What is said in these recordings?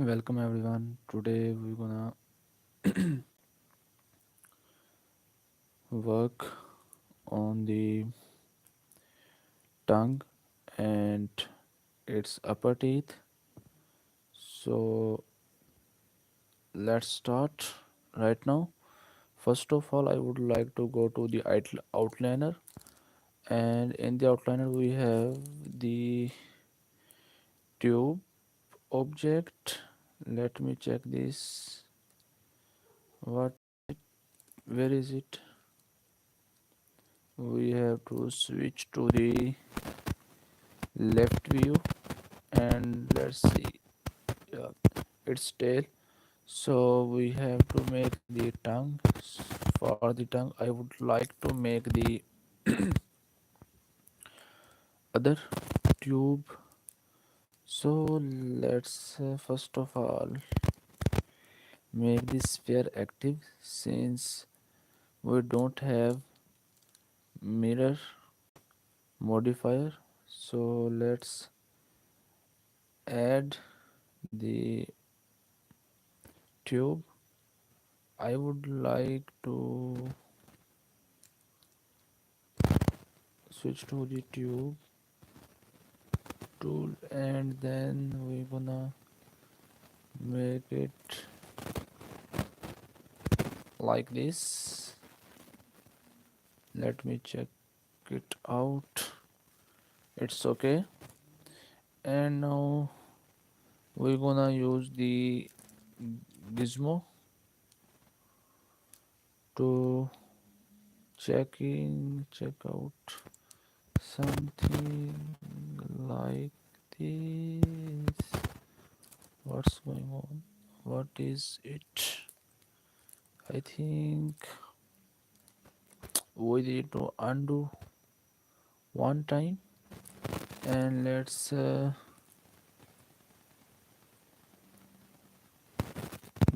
Welcome everyone. Today we're gonna work on the tongue and its upper teeth. So let's start right now. First of all, I would like to go to the outliner, and in the outliner we have the tube object. Let me check this. What? Where is it? We have to switch to the left view and let's see. Yeah, its tail. So we have to make the tongue. For the tongue I would like to make the other tube. So let's first of all make this sphere active, since we don't have mirror modifier. So let's add the tube. I would like to switch to the tube tool, and then we're gonna make it like this. Let me check it out. It's okay. And now we're gonna use the gizmo to check out something like this. What's going on? What is it? I think we need to undo one time, and let's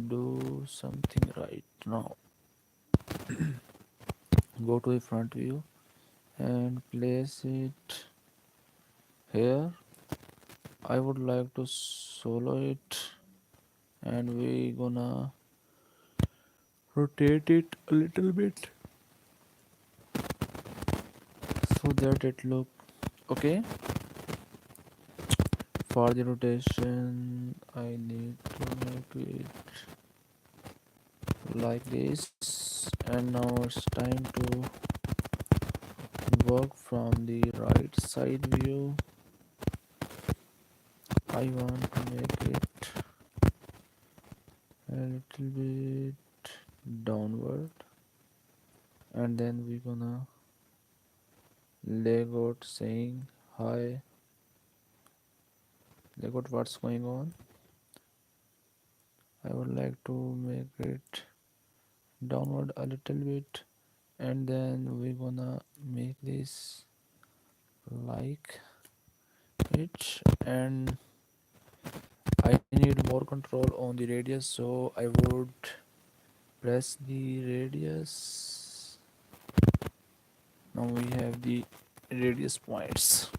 do something right now. Go to the front view and place it here. I would like to solo it, and we gonna rotate it a little bit so that it look okay. For the rotation I need to make it like this, and now it's time to work from the right side view. I want to make it a little bit downward, and then we're gonna leg out saying hi. Leg out, what's going on? I would like to make it downward a little bit, and then we're gonna make this like it, and I need more control on the radius, so I would press the radius. Now we have the radius points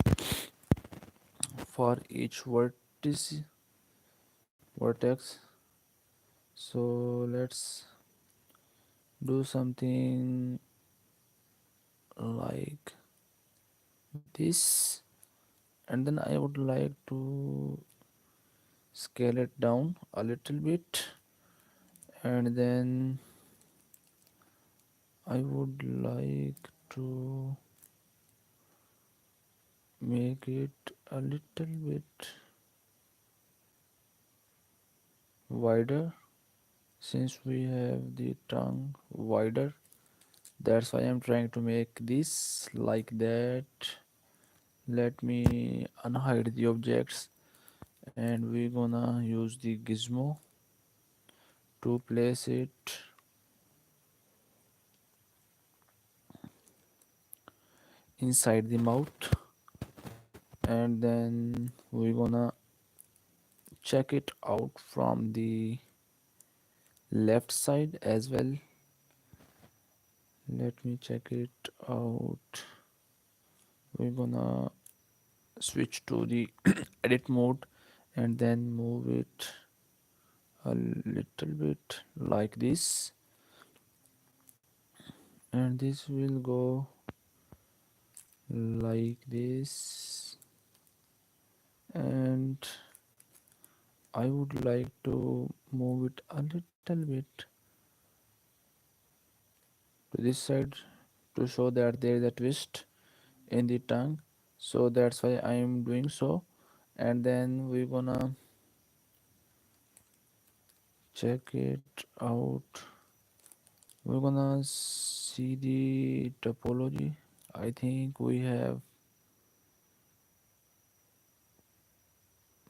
for each vertex. So let's do something like this, and then I would like to scale it down a little bit, and then I would like to make it a little bit wider, since we have the tongue wider. That's why I'm trying to make this like that. Let me unhide the objects, and we're gonna use the gizmo to place it inside the mouth, and then we're gonna check it out from the left side as well. Let me check it out. We're gonna switch to the edit mode and then move it a little bit like this, and this will go like this. And I would like to move it a little bit to this side to show that there is a twist in the tongue, so that's why I am doing so. And then we're gonna check it out. We're gonna see the topology. I think we have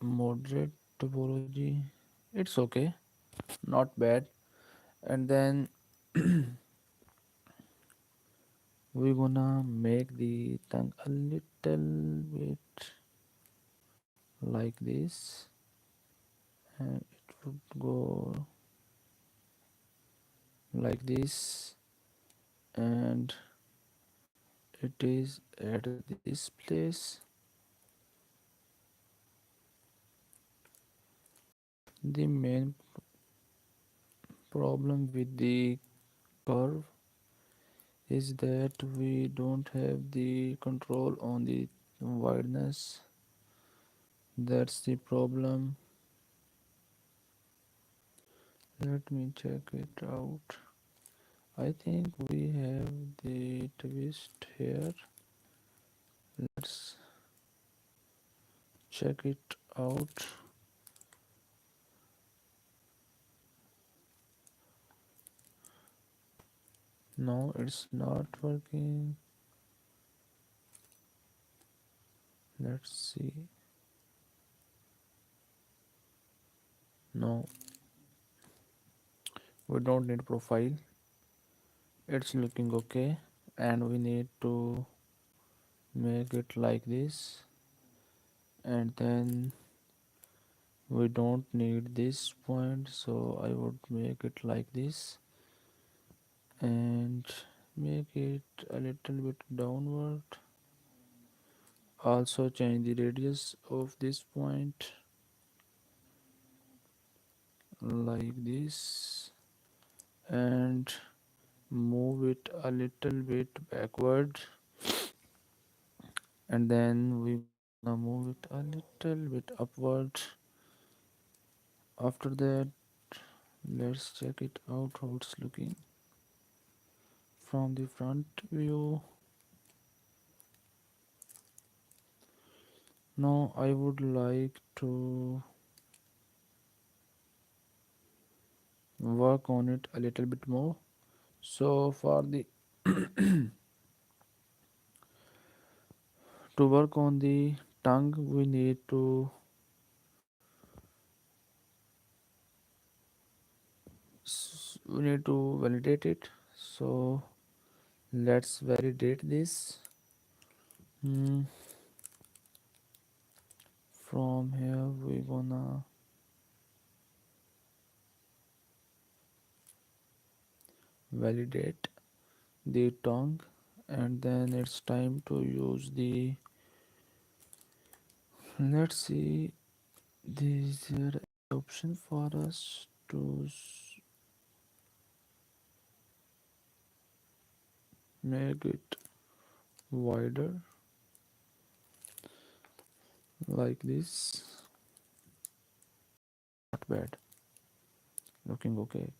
moderate topology. It's okay, not bad. And then we're gonna make the tongue a little bit like this, and it would go like this, and it is at this place. The main problem with the curve is that we don't have the control on the wideness. That's the problem. Let me check it out. I think we have the twist here. Let's check it out. No, it's not working. Let's see. No, we don't need profile. It's looking okay, and we need to make it like this. And then we don't need this point, so I would make it like this and make it a little bit downward. Also change the radius of this point like this, and move it a little bit backward, and then we're gonna move it a little bit upward. After that, let's check it out how it's looking from the front view. Now I would like to work on it a little bit more. So for the to work on the tongue, we need to validate it. So let's validate this. Hmm. From here we're gonna validate the tongue, and then it's time to use the, let's see, is there an option for us to make it wider like this? Not bad, looking okay.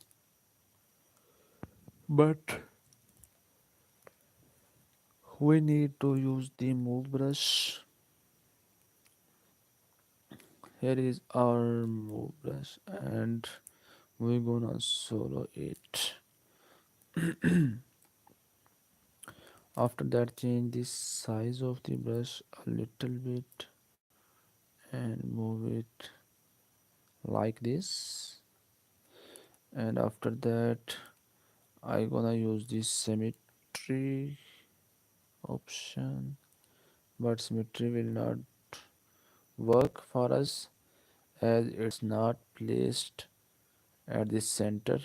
But we need to use the move brush. Here is our move brush, and we're gonna solo it. After that, change the size of the brush a little bit and move it like this. And after that, I gonna use this symmetry option, but symmetry will not work for us as it's not placed at the center.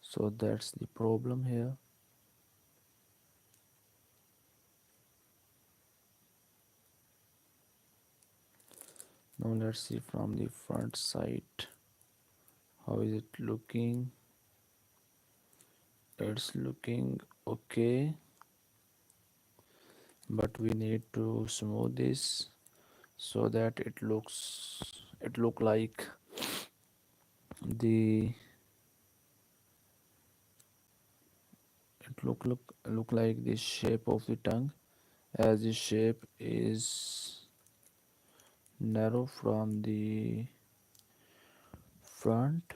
So that's the problem here. Now let's see from the front side. How is it looking? It's looking okay, but we need to smooth this so that it look like the look like the shape of the tongue, as the shape is narrow from the front.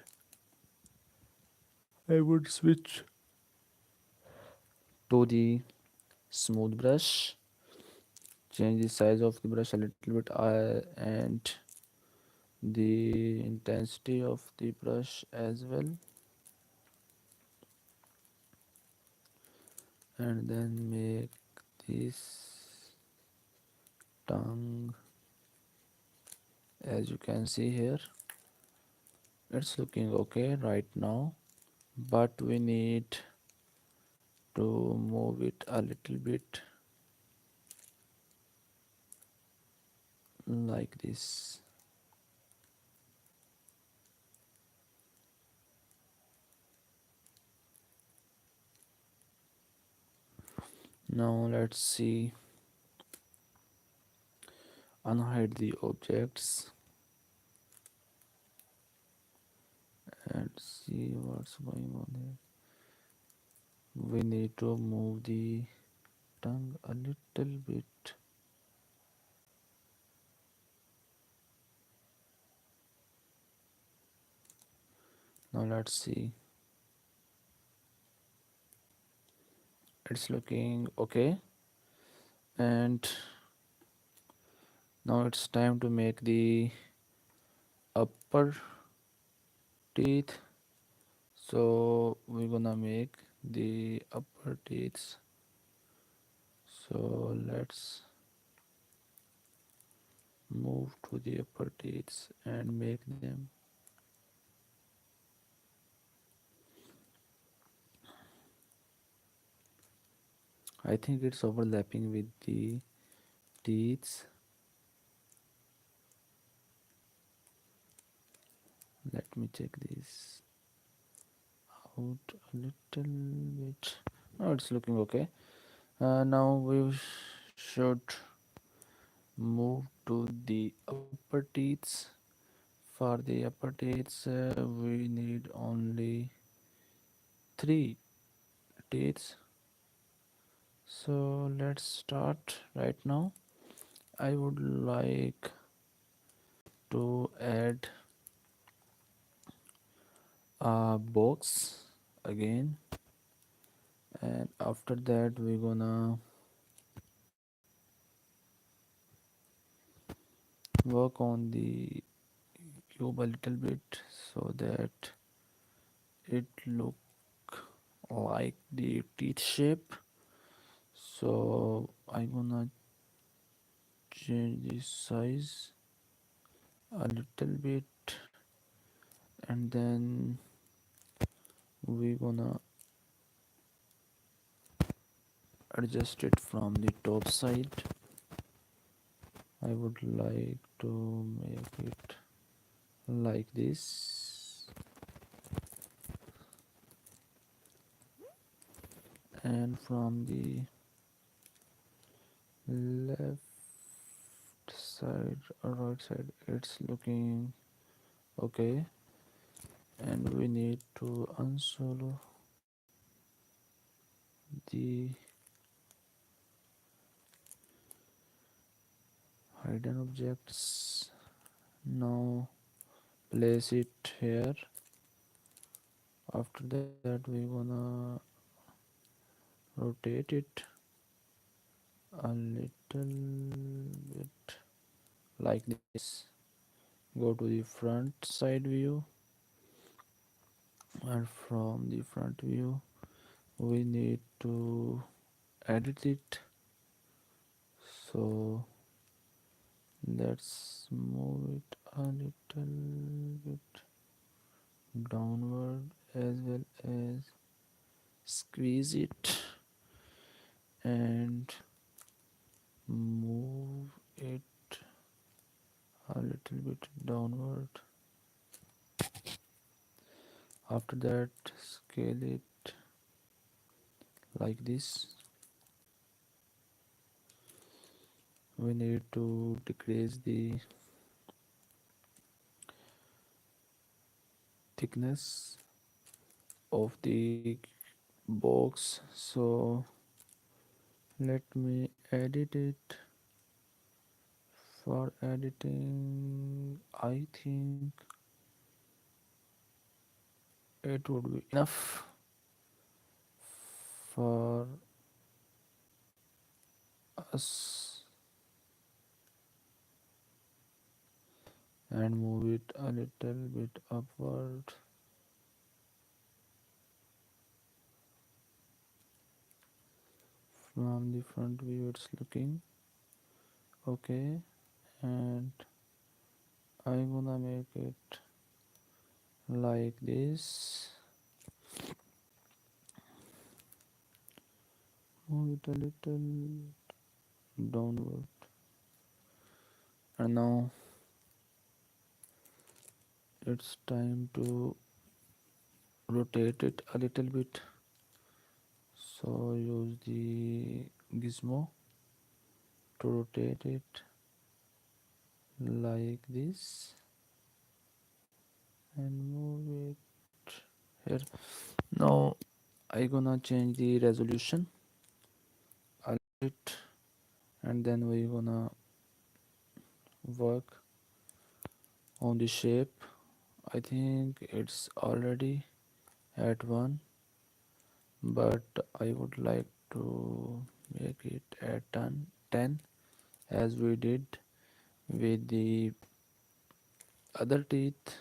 I would switch to the smooth brush, change the size of the brush a little bit, and the intensity of the brush as well, and then make this tongue, as you can see here. It's looking okay right now, but we need to move it a little bit like this. Now let's see, unhide the objects and see what's going on here. We need to move the tongue a little bit. Now let's see, it's looking okay, and now it's time to make the upper teeth. So we're gonna make the upper teeth. So let's move to the upper teeth and make them. I think it's overlapping with the teeth. Let me check this out a little bit. Oh, it's looking okay. Now we should move to the upper teeth. For the upper teeth, we need only three teeth. So let's start right now. I would like to add a box again, and after that we're gonna work on the cube a little bit so that it look like the teeth shape. So I'm gonna change the size a little bit, and then we're gonna adjust it from the top side. I would like to make it like this, and from the left side or right side it's looking okay, and we need to unsolo the hidden objects. Now place it here. After that we're gonna rotate it a little bit like this. Go to the front side view, and from the front view we need to edit it. So let's move it a little bit downward, as well as squeeze it and move it a little bit downward. After that, scale it like this. We need to decrease the thickness of the box, so let me edit it. For editing, I think it would be enough for us, and move it a little bit upward. From the front view it's looking okay, and I'm gonna make it like this. Move it a little downward, and now it's time to rotate it a little bit. So use the gizmo to rotate it like this and move it here. Now I gonna change the resolution a bit, and then we gonna work on the shape. I think it's already at 1, but I would like to make it at 10 as we did with the other teeth.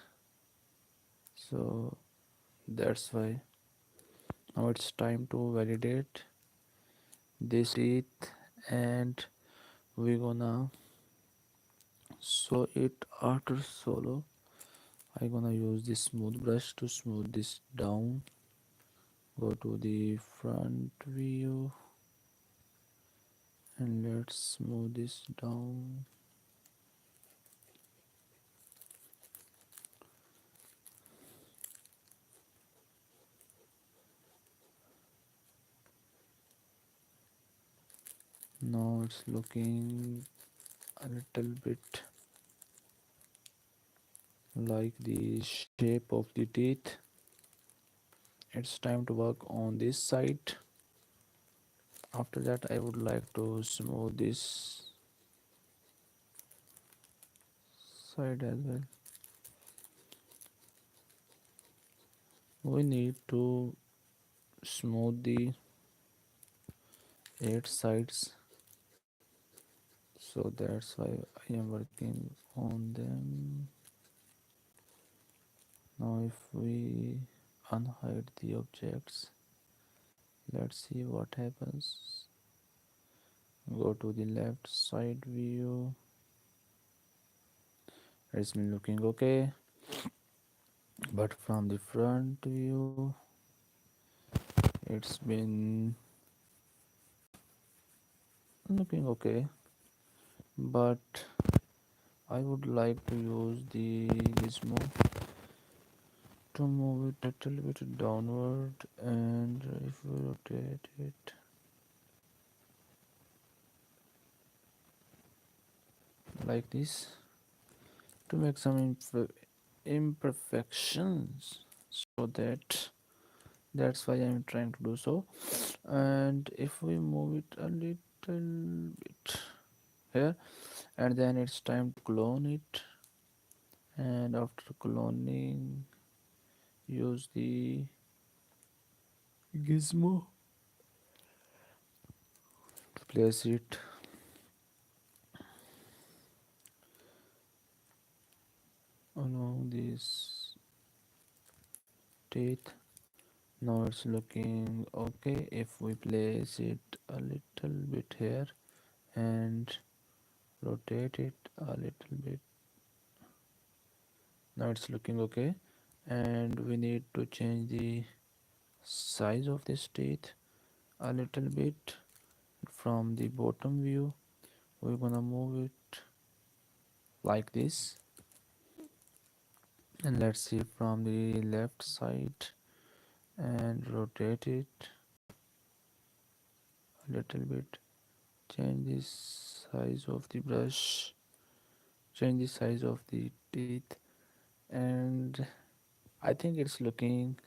So that's why now it's time to validate this teeth, and we gonna sew it after solo. I gonna use this smooth brush to smooth this down. Go to the front view and let's smooth this down. Now it's looking a little bit like the shape of the teeth. It's time to work on this side. After that, I would like to smooth this side as well. We need to smooth the 8 sides, so that's why I am working on them. Now if we unhide the objects, let's see what happens. Go to the left side view. It's been looking okay, but from the front view it's been looking okay, but I would like to use the gizmo to move it a little bit downward, and if we rotate it like this to make some imperfections, so that's why I'm trying to do so. And if we move it a little bit here, and then it's time to clone it, and after cloning use the gizmo to place it along this teeth. Now it's looking okay. If we place it a little bit here and rotate it a little bit, now it's looking okay. And we need to change the size of this teeth a little bit. From the bottom view we're gonna move it like this. And let's see from the left side and rotate it a little bit. Change the size of the brush, change the size of the teeth, and I think it's looking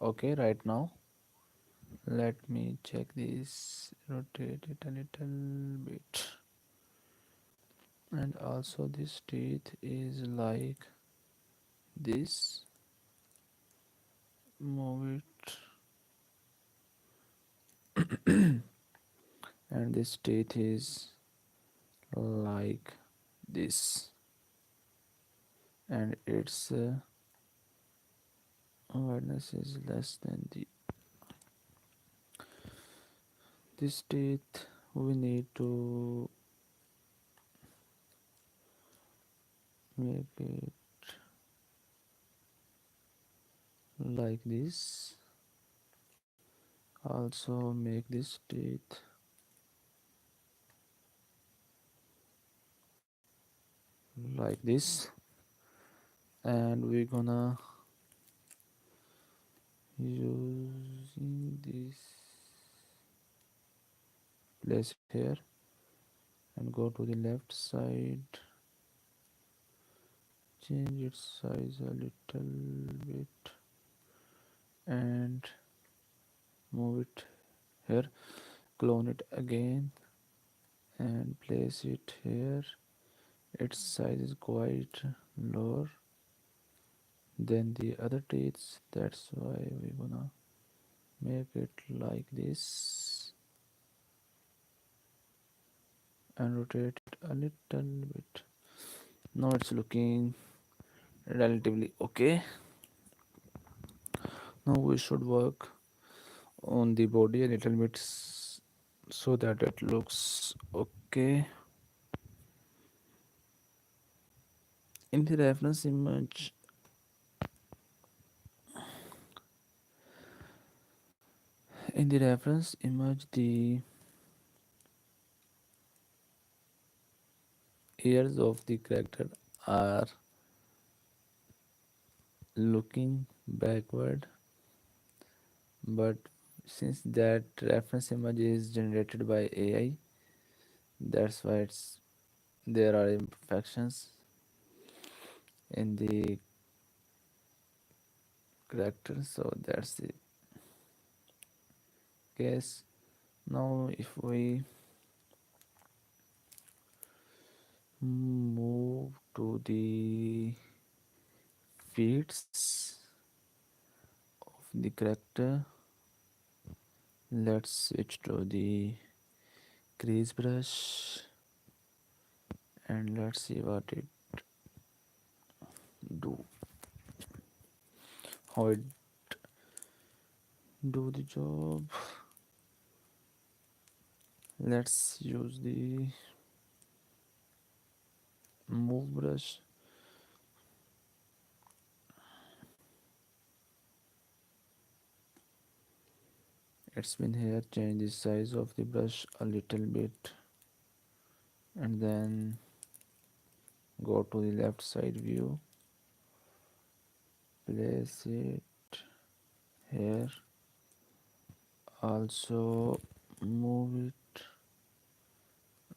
okay right now. Let me check this, rotate it a little bit. And also this teeth is like this. Move it, and this teeth is like this, and its awareness is less than the this teeth. We need to make it like this. Also make this teeth like this, and we're gonna using this place here and go to the left side, change its size a little bit and move it here, clone it again and place it here. Its size is quite lower than the other teeth, that's why we're gonna make it like this and rotate it a little bit. Now it's looking relatively okay. Now we should work on the body a little bit so that it looks okay. In the reference image, the ears of the character are looking backward, but since that reference image is generated by AI, that's why there are imperfections in the character. So that's the case. Now if we move to the feats of the character, let's switch to the crease brush and let's see what it do, how it do the job. Let's use the move brush. It's been here. Change the size of the brush a little bit and then go to the left side view, place it here, also move it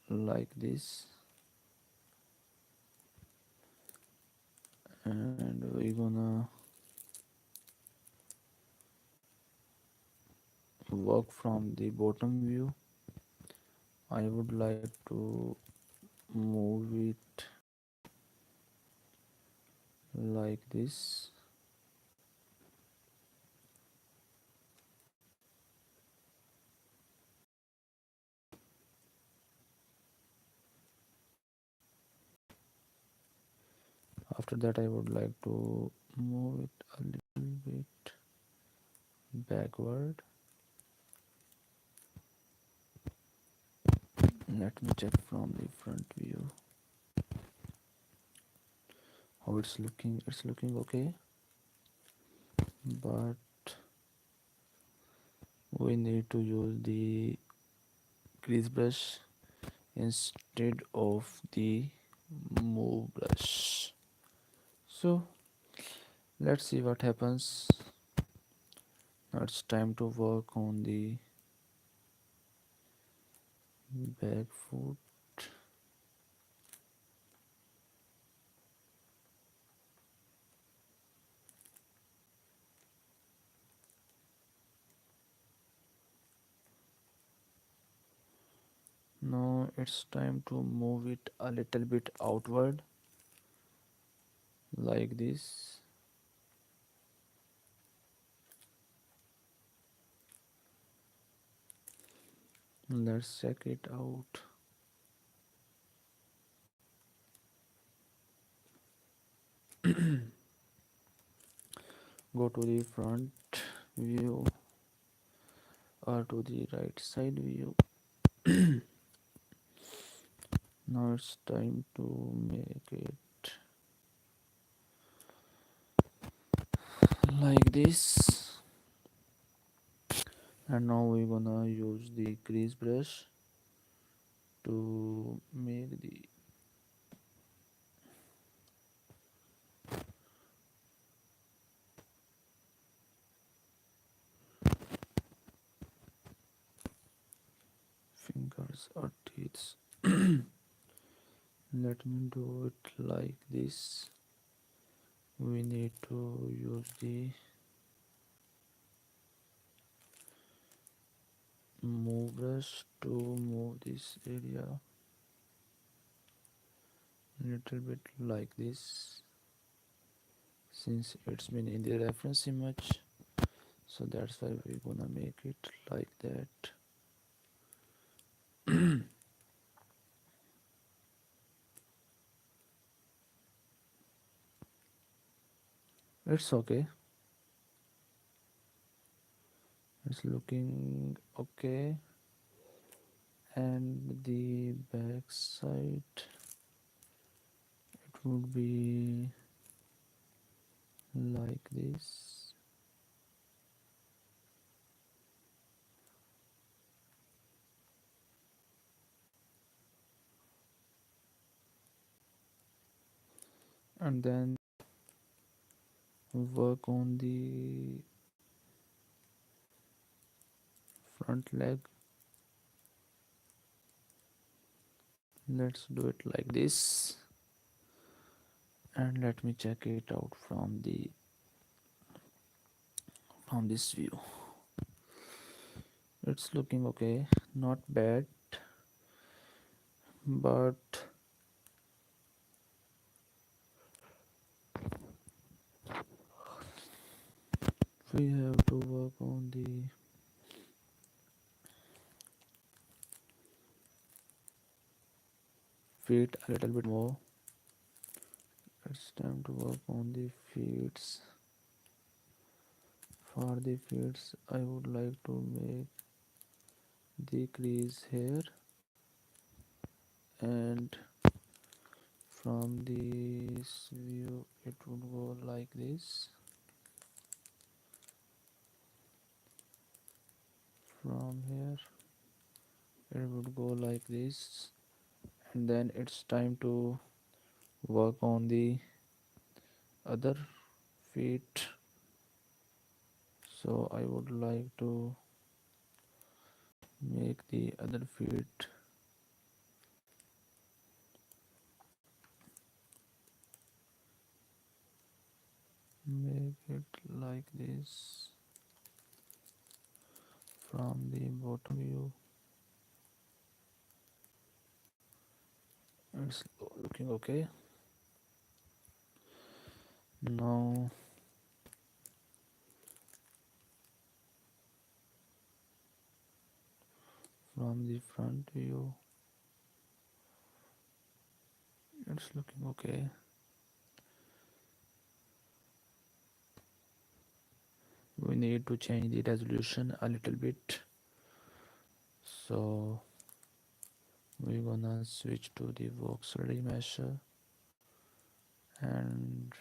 like this, and we're gonna work from the bottom view. I would like to move it like this. After that I would like to move it a little bit backward. Let me check from the front view how it's looking. It's looking okay, but we need to use the crease brush instead of the move brush. So let's see what happens. Now it's time to work on the back foot. Now it's time to move it a little bit outward like this. Let's check it out. Go to the front view or to the right side view. Now it's time to make it like this. And now we're gonna use the crease brush to make the fingers or teeth. Let me do it like this. We need to use the move brush to move this area a little bit like this, since it's been in the reference image, so that's why we're gonna make it like that. It's okay, it's looking okay. And the back side, it would be like this. And then work on the front leg. Let's do it like this, and let me check it out from this view. It's looking okay, not bad, but we have to work on the feet a little bit more. It's time to work on the feet. For the feet, I would like to make the crease here, and from this view it would go like this. From here it would go like this. And then it's time to work on the other feet. So I would like to make the other feet make it like this. From the bottom view it's looking okay. Now from the front view it's looking okay. We need to change the resolution a little bit, so we're gonna switch to the voxel remesher, and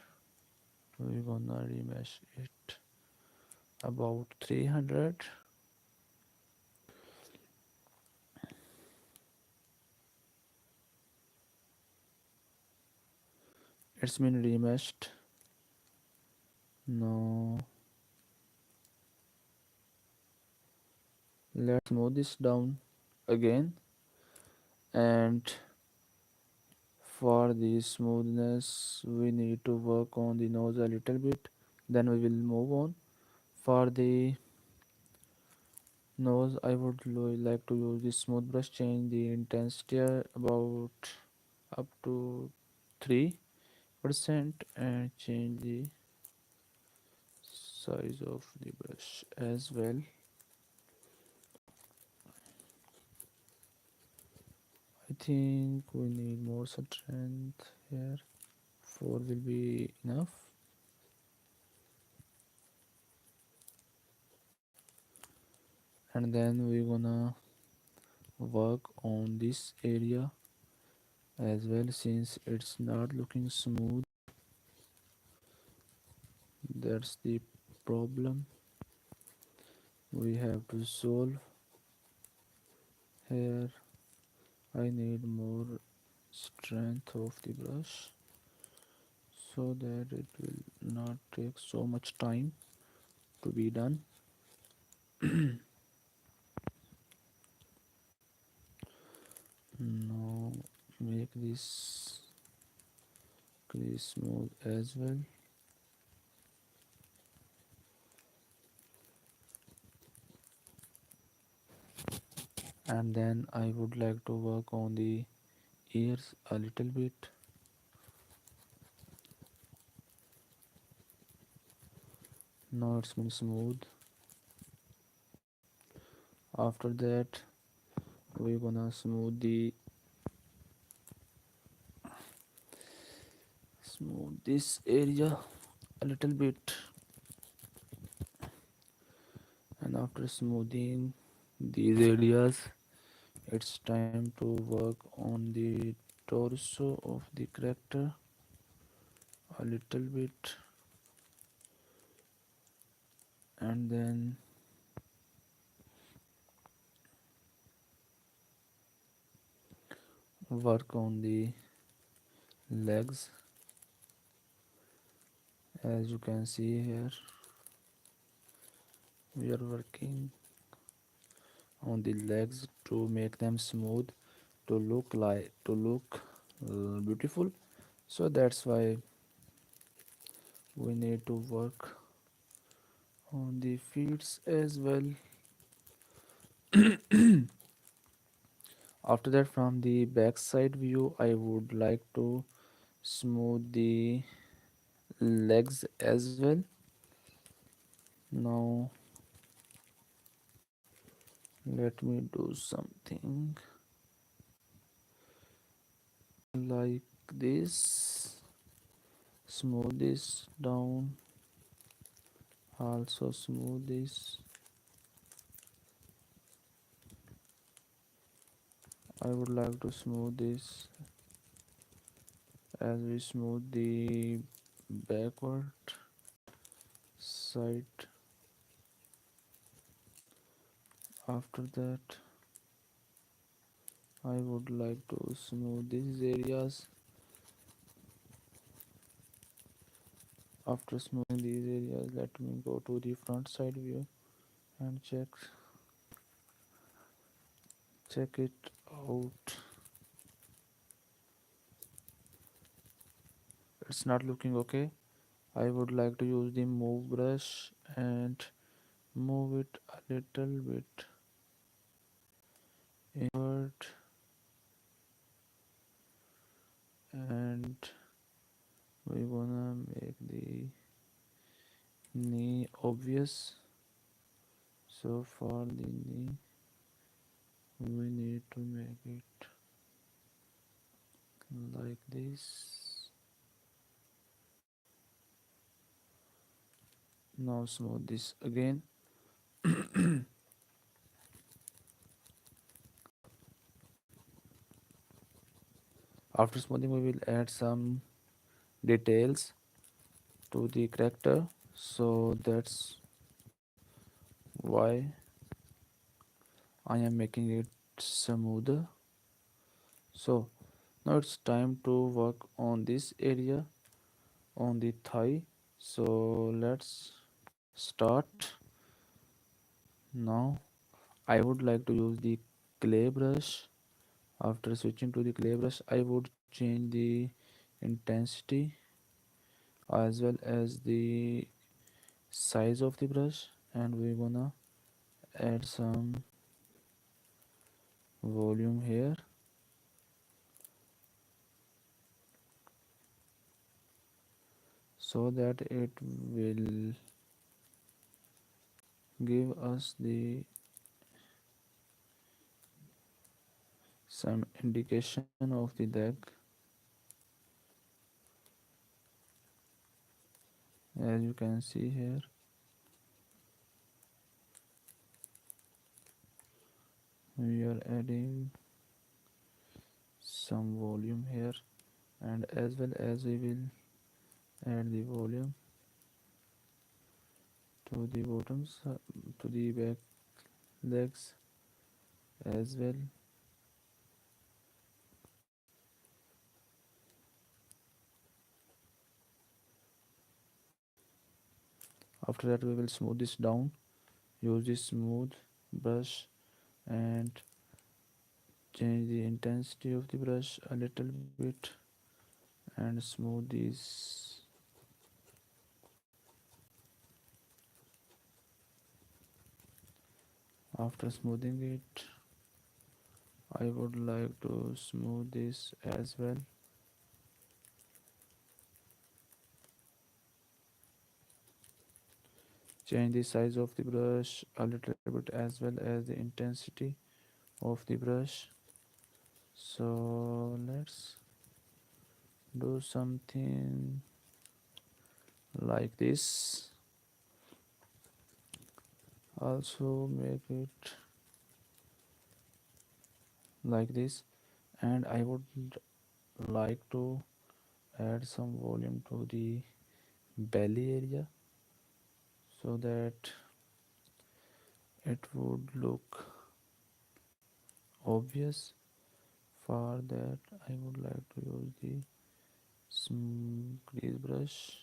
we're gonna remesh it about 300. It's been remeshed. Now let's move this down again, and for the smoothness we need to work on the nose a little bit, then we will move on. For the nose I would like to use this smooth brush, change the intensity about up to 3% and change the size of the brush as well. I think we need more strength here. 4 will be enough. And then we're gonna work on this area as well, since it's not looking smooth. That's the problem we have to solve here. I need more strength of the brush so that it will not take so much time to be done. Now make this crease smooth as well. And then I would like to work on the ears a little bit. Now it's been smooth. After that we're gonna smooth this area a little bit. And after smoothing these areas, it's time to work on the torso of the character a little bit, and then work on the legs. As you can see here, we are working on the legs to make them smooth, to look beautiful. So that's why we need to work on the feet as well. After that, from the back side view, I would like to smooth the legs as well. Now let me do something like this. Smooth this down. Also smooth this. I would like to smooth this as we smooth the backward side. After that, I would like to smooth these areas. After smoothing these areas, let me go to the front side view and check it out. It's not looking okay. I would like to use the move brush and move it a little bit inward, and we're gonna make the knee obvious. So for the knee we need to make it like this. Now smooth this again. After smoothing we will add some details to the character, so that's why I am making it smoother. So now it's time to work on this area. on the thigh. So let's start now. I would like to use the clay brush. After switching to the clay brush, I would change the intensity as well as the size of the brush, and we're gonna add some volume here so that it will give us the some indication of the leg. As you can see here, we are adding some volume here, and as well as we will add the volume to the bottoms, to the back legs as well. After that, we will smooth this down. Use this smooth brush and change the intensity of the brush a little bit and smooth these. After smoothing it, I would like to smooth this as well. Change the size of the brush a little bit as well as the intensity of the brush. So let's do something like this. Also make it like this, and I would like to add some volume to the belly area so that it would look obvious. For that, I would like to use the grease brush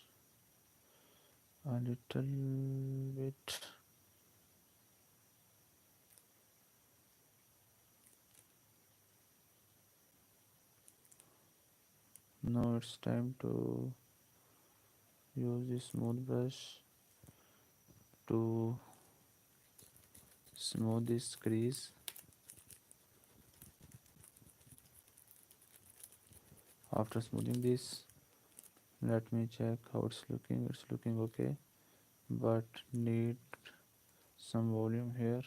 a little bit. Now it's time to use the smooth brush to smooth this crease. After smoothing this, let me check how it's looking. It's looking okay, but need some volume here.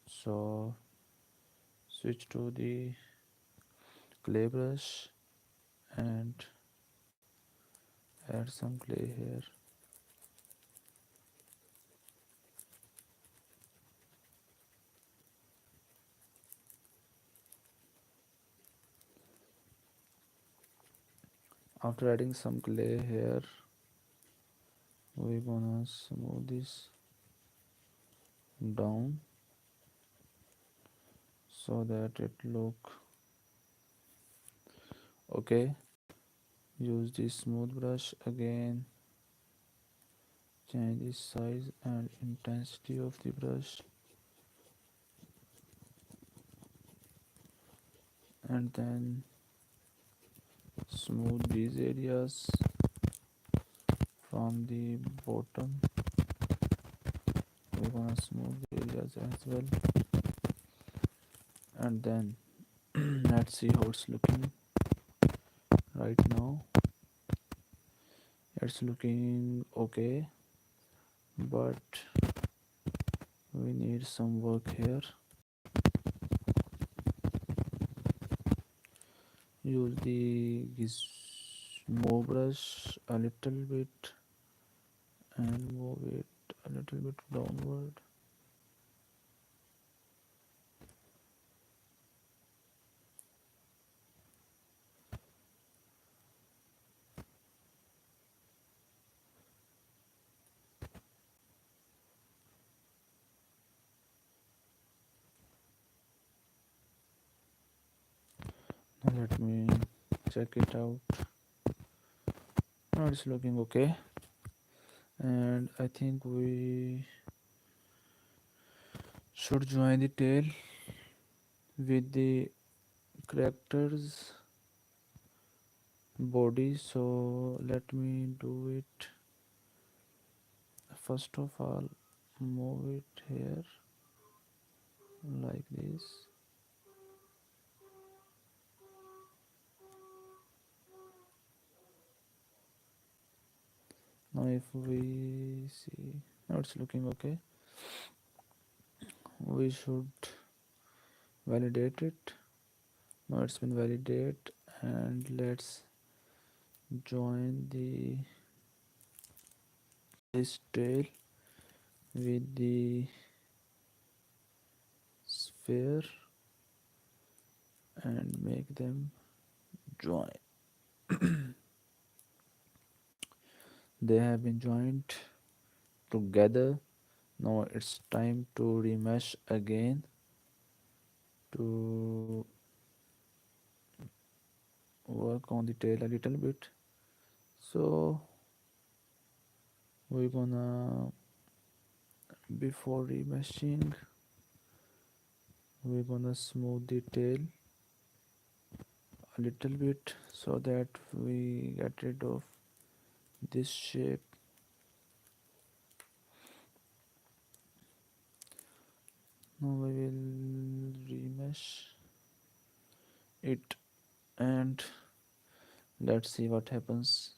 So switch to the clay brush and add some clay here. After adding some clay here, we're gonna smooth this down so that it look okay. Use the smooth brush again. Change the size and intensity of the brush, and then smooth these areas from the bottom. We're gonna smooth the areas as well, and then let's see how it's looking right now. It's looking okay, but we need some work here. Use the gizmo brush a little bit and move it a little bit downward. Now let me check it out. Now it's looking okay, and I think we should join the tail with the characters body. So let me do it. First of all, move it here like this. Now if we see, now it's looking okay. We should validate it. Now it's been validated, and let's join the this tail with the sphere and make them join. They have been joined together. Now it's time to remesh again to work on the tail a little bit. So we're gonna, before remeshing, we're gonna smooth the tail a little bit so that we get rid of this shape. Now we will remesh it, and let's see what happens.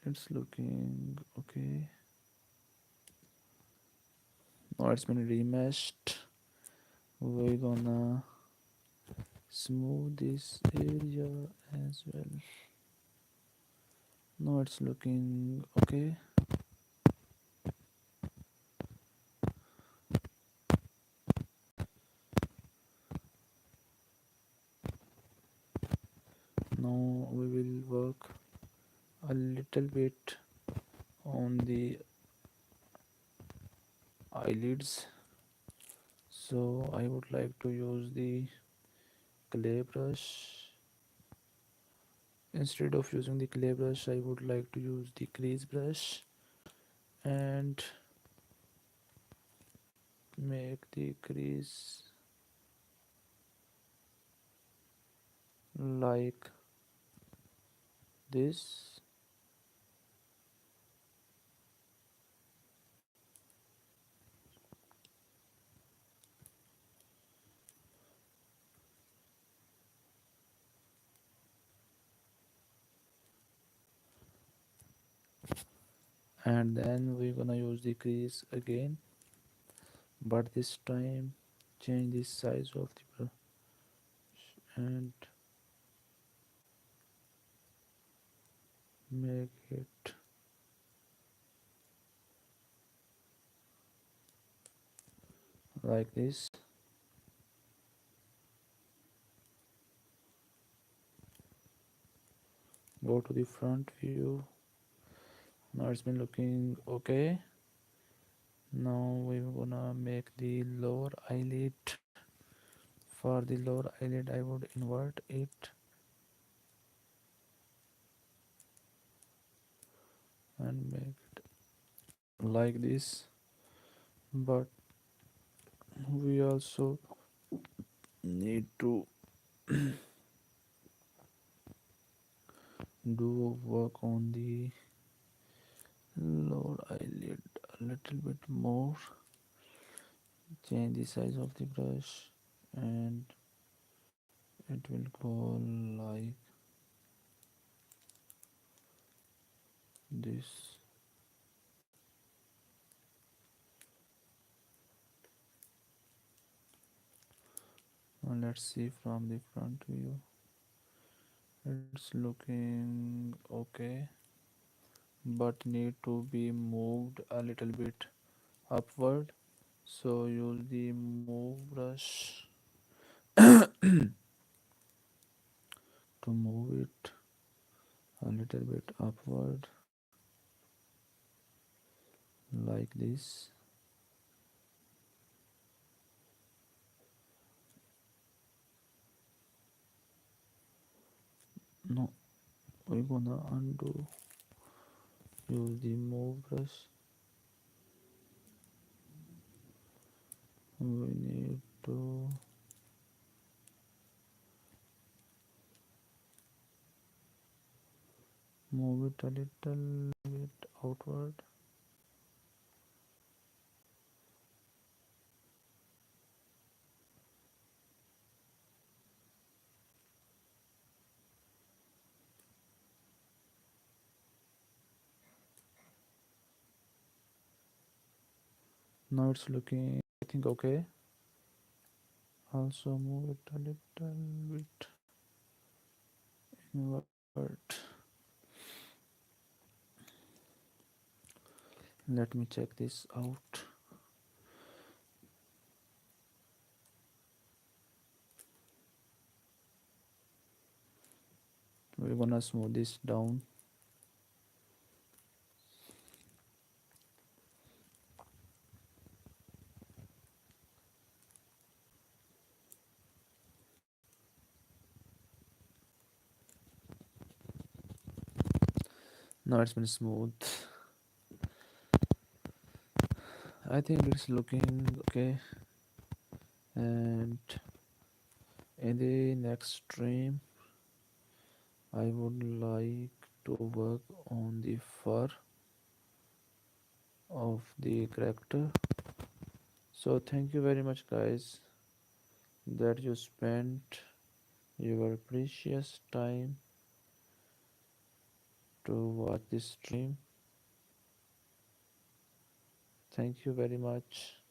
It's looking okay. Now it's been remeshed. We're gonna smooth this area as well. Now it's looking okay. Now we will work a little bit on the eyelids. So I would like to use the clay brush. Instead of using the clay brush, I would like to use the crease brush and make the crease like this. And then we're gonna use the crease again, but this time change the size of the brush and make it like this. Go to the front view. Now it's been looking okay. Now we're gonna make the lower eyelid. For the lower eyelid, I would invert it and make it like this. But we also need to do work on the lower eyelid a little bit more. Change the size of the brush, and it will go like this. Now let's see from the front view. It's looking okay, but need to be moved a little bit upward. So use the move brush to move it a little bit upward like this. No, we're gonna undo. Use the move brush. We need to move it a little bit outward. Now it's looking, I think, okay. Also move it a little bit inward. Let me check this out. We're gonna smooth this down. Now it's been smooth. I think it's looking okay. And in the next stream, I would like to work on the fur of the character. So thank you very much, guys, that you spent your precious time to watch this stream. Thank you very much.